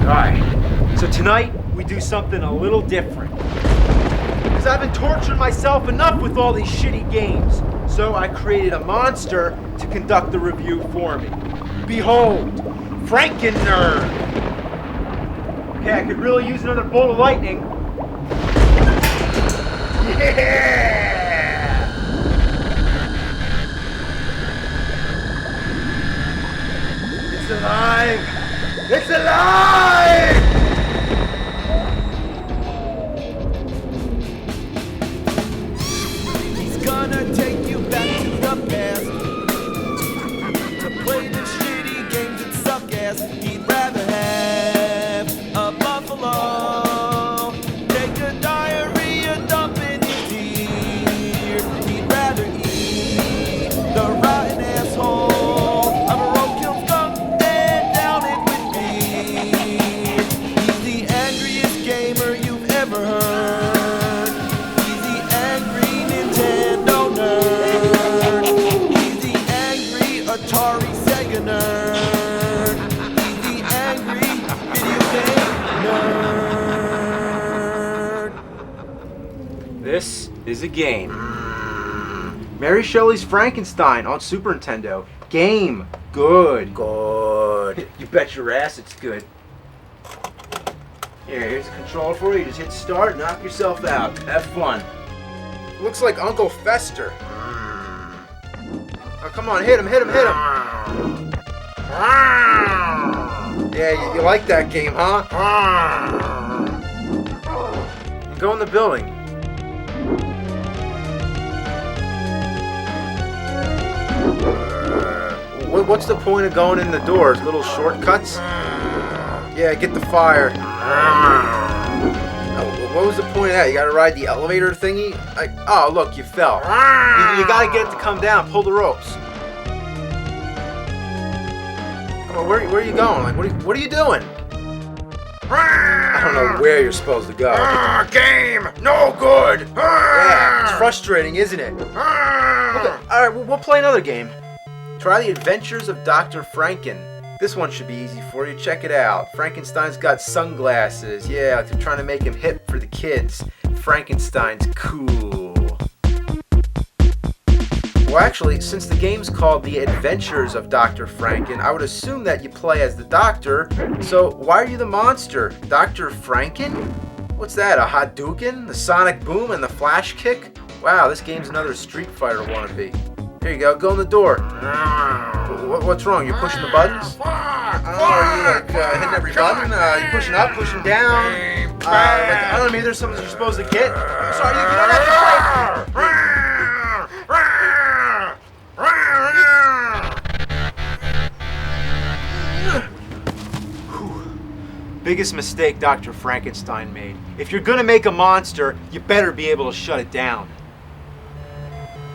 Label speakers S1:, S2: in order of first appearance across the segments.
S1: Alright, so tonight we do something a little different. Because I've been torturing myself enough with all these shitty games. So I created a monster to conduct the review for me. Behold, Franken Nerd. Okay, I could really use another bolt of lightning. Yeah! It's alive! It's alive!
S2: He's gonna take you back to the past to play the shitty games that suck ass. He'd rather have a buffalo take a diarrhea dump in his tear. He'd rather eat the rotten asshole of a roadkill skunk and down it with beer. He's the angriest gamer you've ever heard. He's the angry Nintendo nerd. He's the angry Atari Sega nerd. He's the angry video game nerd.
S1: This is a game. Mary Shelley's Frankenstein on Super Nintendo. Game. Good. Good. You bet your ass it's good. Here's the controller for you. Just hit start, knock yourself out. Have fun. Looks like Uncle Fester. Oh, come on, hit him. Yeah, you like that game, huh? Go in the building. What's the point of going in the doors? Little shortcuts? Yeah, get the fire. What was the point of that? You gotta ride the elevator thingy? Oh, look, you fell. You gotta get it to come down. Pull the ropes. Come on, where are you going? Like, what are you doing? I don't know where you're supposed to go.
S3: Game! No good!
S1: Yeah, it's frustrating, isn't it? Alright, we'll play another game. Try the Adventures of Dr. Franken. This one should be easy for you. Check it out. Frankenstein's got sunglasses. Yeah, they're trying to make him hip for the kids. Frankenstein's cool. Well, actually, since the game's called The Adventures of Dr. Franken, I would assume that you play as the doctor. So why are you the monster? Dr. Franken? What's that, a Hadouken? The Sonic Boom and the Flash Kick? Wow, this game's another Street Fighter wannabe. Here you go in the door. What's wrong? You're pushing the buttons? Are you like hitting every button? You pushing up, pushing down? I don't know, maybe there's something you're supposed to get. I'm sorry, you don't have to play. Biggest mistake Dr. Frankenstein made. If you're gonna make a monster, you better be able to shut it down.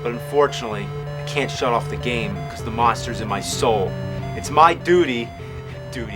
S1: But unfortunately, I can't shut off the game because the monster's in my soul. It's my duty to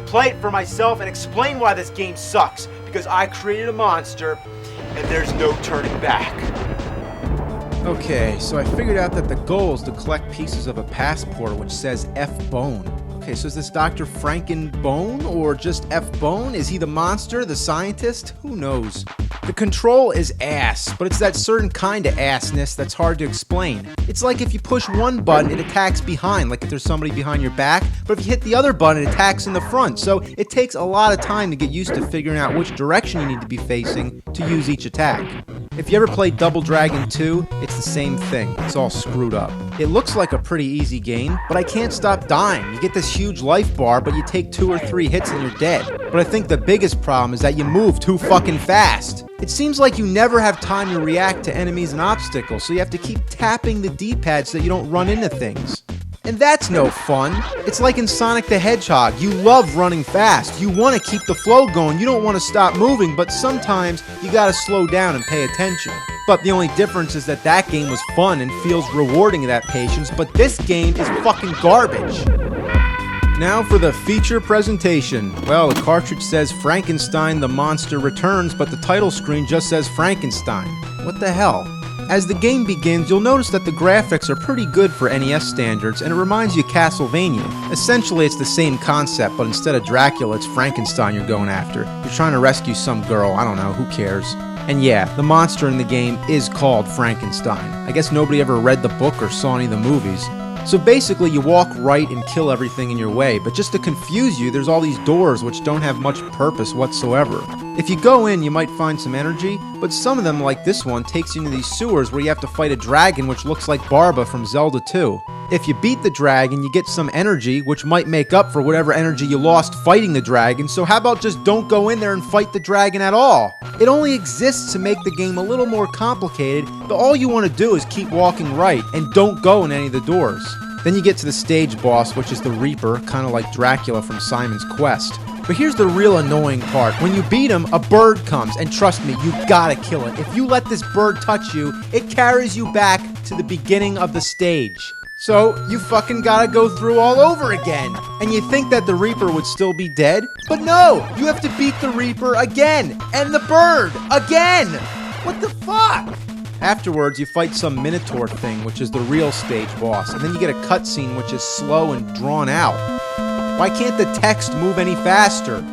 S1: play it for myself and explain why this game sucks, because I created a monster and there's no turning back.
S4: Okay, so I figured out that the goal is to collect pieces of a passport which says F-Bone. Okay, so is this Dr. Frankenbone or just F-Bone? Is he the monster, the scientist? Who knows? The control is ass, but it's that certain kind of assness that's hard to explain. It's like if you push one button, it attacks behind, like if there's somebody behind your back, but if you hit the other button, it attacks in the front. So it takes a lot of time to get used to figuring out which direction you need to be facing to use each attack. If you ever played Double Dragon 2, it's the same thing. It's all screwed up. It looks like a pretty easy game, but I can't stop dying. You get this huge life bar, but you take 2 or 3 hits and you're dead. But I think the biggest problem is that you move too fucking fast. It seems like you never have time to react to enemies and obstacles, so you have to keep tapping the D-pad so that you don't run into things. And that's no fun. It's like in Sonic the Hedgehog. You love running fast. You want to keep the flow going. You don't want to stop moving, but sometimes you gotta slow down and pay attention. But the only difference is that that game was fun and feels rewarding that patience, but this game is fucking garbage. Now for the feature presentation. Well, the cartridge says Frankenstein the Monster Returns, but the title screen just says Frankenstein. What the hell? As the game begins, you'll notice that the graphics are pretty good for NES standards, and it reminds you of Castlevania. Essentially, it's the same concept, but instead of Dracula, it's Frankenstein you're going after. You're trying to rescue some girl, I don't know, who cares? And yeah, the monster in the game is called Frankenstein. I guess nobody ever read the book or saw any of the movies. So basically, you walk right and kill everything in your way, but just to confuse you, there's all these doors which don't have much purpose whatsoever. If you go in, you might find some energy, but some of them, like this one, takes you into these sewers where you have to fight a dragon which looks like Barba from Zelda 2. If you beat the dragon, you get some energy, which might make up for whatever energy you lost fighting the dragon, so how about just don't go in there and fight the dragon at all? It only exists to make the game a little more complicated, but all you want to do is keep walking right, and don't go in any of the doors. Then you get to the stage boss, which is the Reaper, kind of like Dracula from Simon's Quest. But here's the real annoying part. When you beat him, a bird comes, and trust me, you gotta kill it. If you let this bird touch you, it carries you back to the beginning of the stage. So, you fucking gotta go through all over again. And you think that the Reaper would still be dead? But no! You have to beat the Reaper again! And the bird! Again! What the fuck? Afterwards, you fight some Minotaur thing, which is the real stage boss, and then you get a cutscene which is slow and drawn out. Why can't the text move any faster?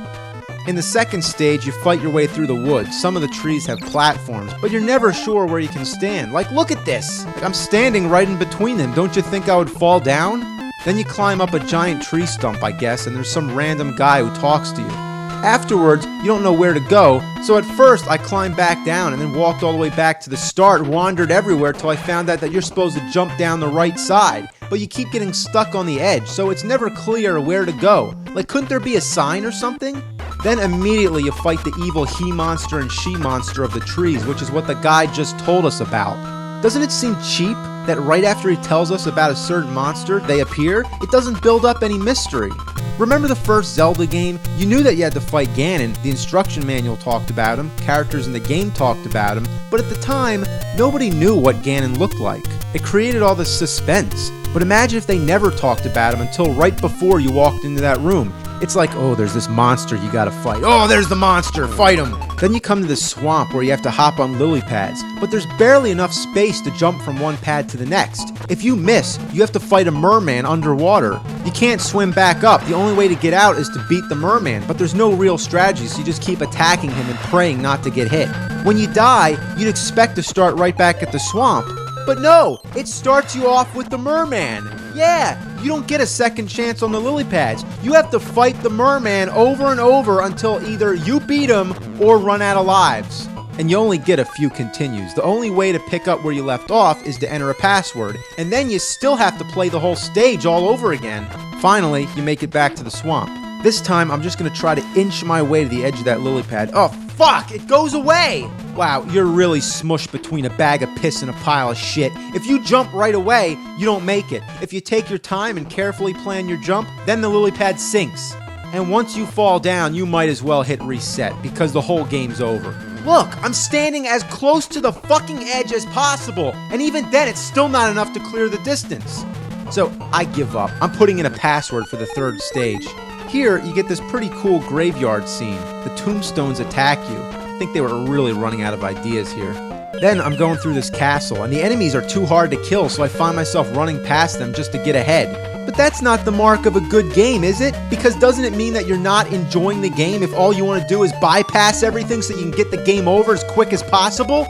S4: In the second stage, you fight your way through the woods. Some of the trees have platforms, but you're never sure where you can stand. Like, look at this! Like, I'm standing right in between them. Don't you think I would fall down? Then you climb up a giant tree stump, I guess, and there's some random guy who talks to you. Afterwards, you don't know where to go, so at first I climbed back down and then walked all the way back to the start, wandered everywhere till I found out that you're supposed to jump down the right side. But you keep getting stuck on the edge, so it's never clear where to go. Like, couldn't there be a sign or something? Then immediately you fight the evil he-monster and she-monster of the trees, which is what the guy just told us about. Doesn't it seem cheap that right after he tells us about a certain monster, they appear? It doesn't build up any mystery. Remember the first Zelda game? You knew that you had to fight Ganon, the instruction manual talked about him, characters in the game talked about him, but at the time, nobody knew what Ganon looked like. It created all this suspense. But imagine if they never talked about him until right before you walked into that room. It's like, oh, there's this monster you gotta fight. Oh, there's the monster, fight him! Then you come to this swamp where you have to hop on lily pads, but there's barely enough space to jump from one pad to the next. If you miss, you have to fight a merman underwater. You can't swim back up. The only way to get out is to beat the merman, but there's no real strategy, so you just keep attacking him and praying not to get hit. When you die, you'd expect to start right back at the swamp. But no, it starts you off with the merman. Yeah, you don't get a second chance on the lily pads. You have to fight the merman over and over until either you beat him or run out of lives. And you only get a few continues. The only way to pick up where you left off is to enter a password, and then you still have to play the whole stage all over again. Finally, you make it back to the swamp. This time, I'm just gonna try to inch my way to the edge of that lily pad. Oh, fuck! It goes away! Wow, you're really smushed between a bag of piss and a pile of shit. If you jump right away, you don't make it. If you take your time and carefully plan your jump, then the lily pad sinks. And once you fall down, you might as well hit reset, because the whole game's over. Look, I'm standing as close to the fucking edge as possible, and even then it's still not enough to clear the distance. So, I give up. I'm putting in a password for the third stage. Here, you get this pretty cool graveyard scene. The tombstones attack you. I think they were really running out of ideas here. Then I'm going through this castle, and the enemies are too hard to kill, so I find myself running past them just to get ahead. But that's not the mark of a good game, is it? Because doesn't it mean that you're not enjoying the game if all you want to do is bypass everything so you can get the game over as quick as possible?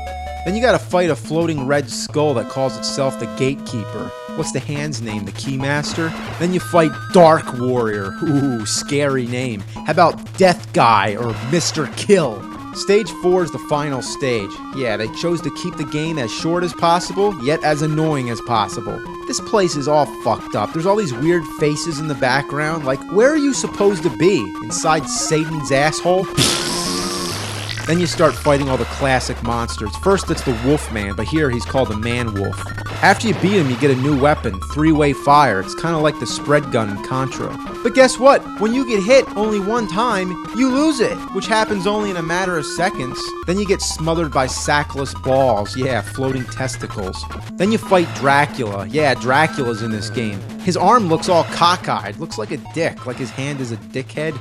S4: Then you gotta fight a floating red skull that calls itself the Gatekeeper. What's the hand's name? The Keymaster? Then you fight Dark Warrior. Ooh, scary name. How about Death Guy or Mr. Kill? Stage 4 is the final stage. Yeah, they chose to keep the game as short as possible, yet as annoying as possible. This place is all fucked up. There's all these weird faces in the background. Like, where are you supposed to be? Inside Satan's asshole? Then you start fighting all the classic monsters. First it's the Wolfman, but here he's called the Man-Wolf. After you beat him, you get a new weapon, three-way fire. It's kind of like the spread gun in Contra. But guess what? When you get hit only one time, you lose it, which happens only in a matter of seconds. Then you get smothered by sackless balls. Yeah, floating testicles. Then you fight Dracula. Yeah, Dracula's in this game. His arm looks all cockeyed. Looks like a dick, like his hand is a dickhead.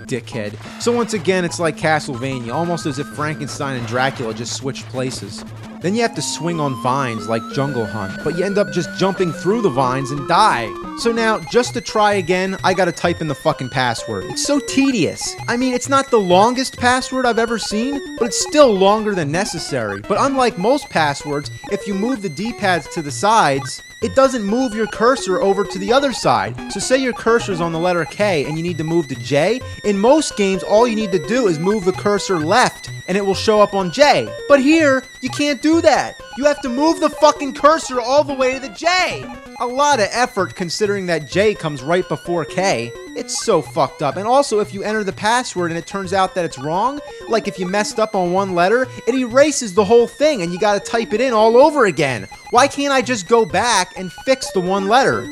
S4: Dickhead. So once again, it's like Castlevania, almost as if Frankenstein and Dracula just switched places. Then you have to swing on vines like Jungle Hunt, but you end up just jumping through the vines and die. So now, just to try again, I gotta type in the fucking password. It's so tedious. I mean, it's not the longest password I've ever seen, but it's still longer than necessary. But unlike most passwords, if you move the D-pads to the sides, it doesn't move your cursor over to the other side. So say your cursor's on the letter K and you need to move to J. In most games, all you need to do is move the cursor left and it will show up on J. But here, you can't do that. You have to move the fucking cursor all the way to the J. A lot of effort considering that J comes right before K. It's so fucked up. And also, if you enter the password and it turns out that it's wrong, like if you messed up on one letter, it erases the whole thing and you gotta type it in all over again. Why can't I just go back and fix the one letter?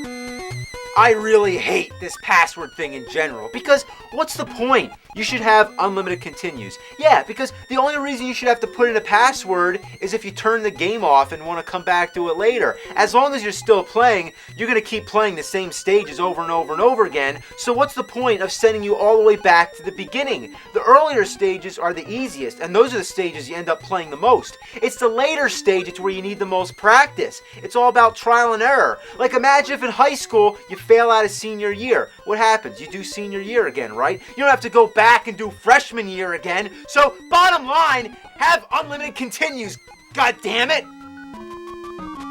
S1: I really hate this password thing in general, because what's the point? You should have unlimited continues. Yeah, because the only reason you should have to put in a password is if you turn the game off and want to come back to it later. As long as you're still playing, you're going to keep playing the same stages over and over and over again, so what's the point of sending you all the way back to the beginning? The earlier stages are the easiest, and those are the stages you end up playing the most. It's the later stages where you need the most practice. It's all about trial and error. Like imagine if in high school you fail out of senior year. What happens? You do senior year again, right? You don't have to go back and do freshman year again. So, bottom line, have unlimited continues. God damn it!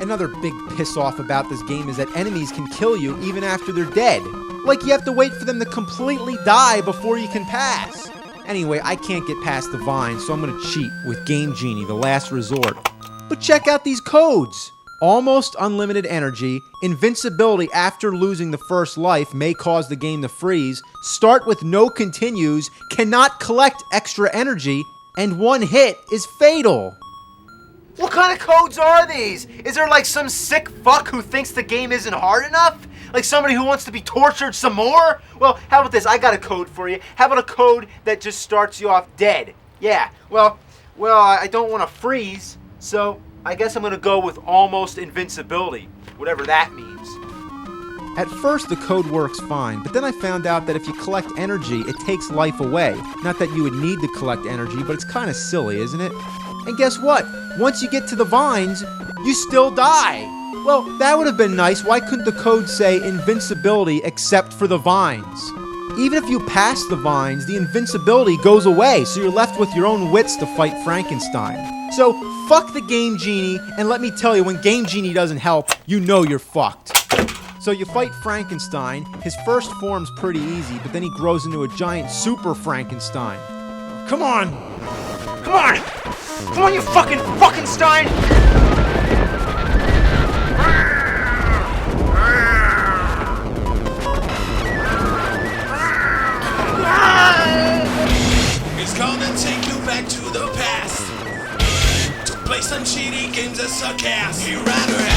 S4: Another big piss off about this game is that enemies can kill you even after they're dead. Like you have to wait for them to completely die before you can pass. Anyway, I can't get past the vines, so I'm gonna cheat with Game Genie, the last resort. But check out these codes. Almost unlimited energy, invincibility after losing the first life may cause the game to freeze, start with no continues, cannot collect extra energy, and one hit is fatal.
S1: What kind of codes are these? Is there like some sick fuck who thinks the game isn't hard enough? Like somebody who wants to be tortured some more? Well, how about this? I got a code for you. How about a code that just starts you off dead? Yeah, well, I don't want to freeze, so I guess I'm gonna go with almost invincibility, whatever that means.
S4: At first the code works fine, but then I found out that if you collect energy, it takes life away. Not that you would need to collect energy, but it's kinda silly, isn't it? And guess what? Once you get to the vines, you still die. Well, that would have been nice. Why couldn't the code say invincibility except for the vines? Even if you pass the vines, the invincibility goes away, so you're left with your own wits to fight Frankenstein. So, fuck the Game Genie, and let me tell you, when Game Genie doesn't help, you know you're fucked. So you fight Frankenstein. His first form's pretty easy, but then he grows into a giant super Frankenstein. Come on!
S1: Come on! Come on, you fucking Frankenstein!
S2: He's gonna take you back to the past to play some cheating games that suck ass. He'd rather